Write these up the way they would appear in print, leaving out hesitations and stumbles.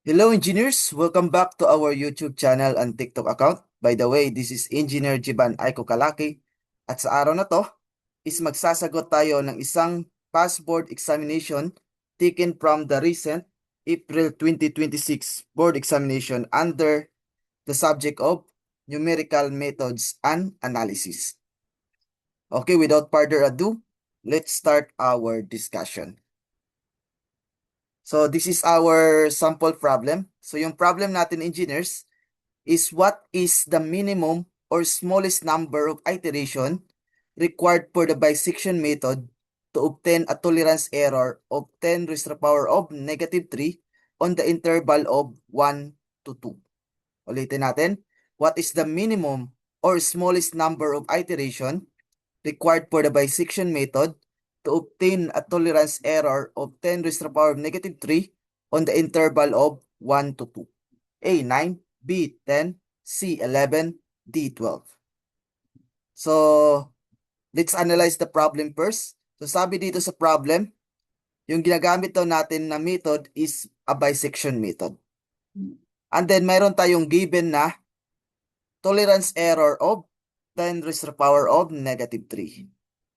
Hello engineers, welcome back to our YouTube channel and TikTok account. By the way, this is Engineer Jiban Aiko Kalaki. At sa araw na to, is magsasagot tayo ng isang past board examination taken from the recent April 2026 board examination under the subject of numerical methods and analysis. Okay, without further ado, let's start our discussion. So this is our sample problem. So yung problem natin engineers is what is the minimum or smallest number of iteration required for the bisection method to obtain a tolerance error of 10 raised to the power of negative 3 on the interval of 1 to 2. Ulitin natin. What is the minimum or smallest number of iteration required for the bisection method to obtain a tolerance error of 10 raised to the power of negative 3 on the interval of 1 to 2. A, 9, B, 10, C, 11, D, 12. So, let's analyze the problem first. So, sabi dito sa problem, yung ginagamit daw natin na method is a bisection method. And then, mayroon tayong given na tolerance error of 10 raised to the power of negative 3.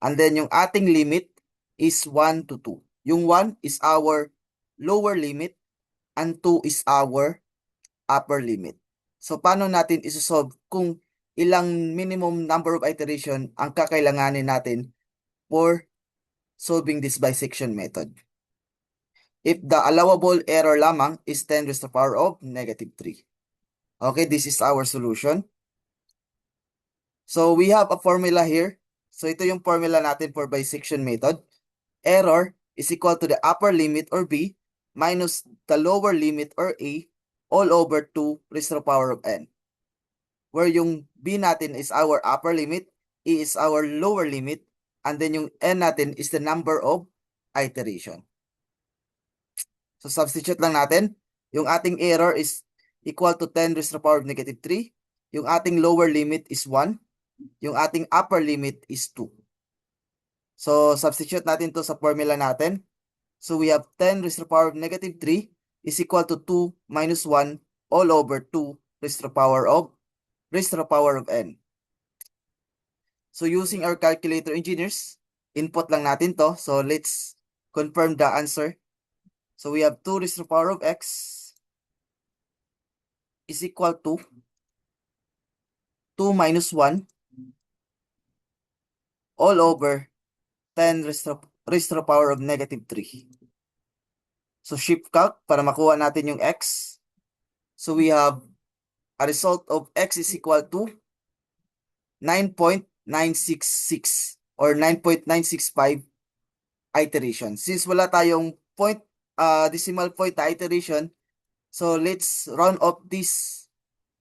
And then, yung ating limit is 1 to 2. Yung 1 is our lower limit and 2 is our upper limit. So, paano natin isosolve kung ilang minimum number of iteration ang kakailanganin natin for solving this bisection method? If the allowable error lamang is 10 raised to the power of negative 3. Okay, this is our solution. So, we have a formula here. So, ito yung formula natin for bisection method. Error is equal to the upper limit or B minus the lower limit or A all over 2 raised to the power of n. Where yung B natin is our upper limit, A is our lower limit, and then yung n natin is the number of iteration. So substitute lang natin. Yung ating error is equal to 10 raised to the power of negative 3. Yung ating lower limit is 1. Yung ating upper limit is 2. So substitute natin to sa formula natin. So we have 10 raised to the power of negative 3 is equal to 2 minus 1 all over 2 raised to the power of n. So using our calculator engineers, input lang natin to. So let's confirm the answer. So we have 2 raised to the power of x is equal to 2 minus 1 all over 10 raised to the power of negative 3. So shift calc para makuha natin yung x. So we have a result of x is equal to 9.966 or 9.965 iteration. Since wala tayong decimal point na iteration, so let's round off this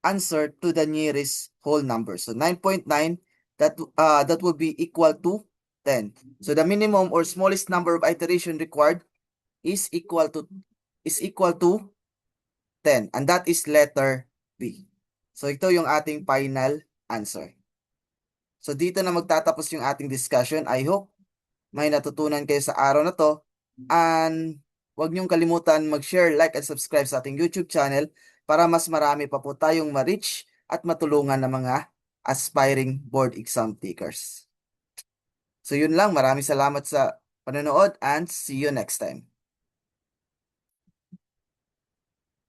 answer to the nearest whole number. So 9.9, that will be equal to 10. So the minimum or smallest number of iteration required is equal to 10, and that is letter B. So ito yung ating final answer. So dito na magtatapos yung ating discussion. I hope may natutunan kayo sa araw na to, and huwag niyong kalimutan mag-share, like, and subscribe sa ating YouTube channel para mas marami pa po tayong ma-reach at matulungan ng mga aspiring board exam takers. So yun lang, maraming salamat sa panonood and see you next time.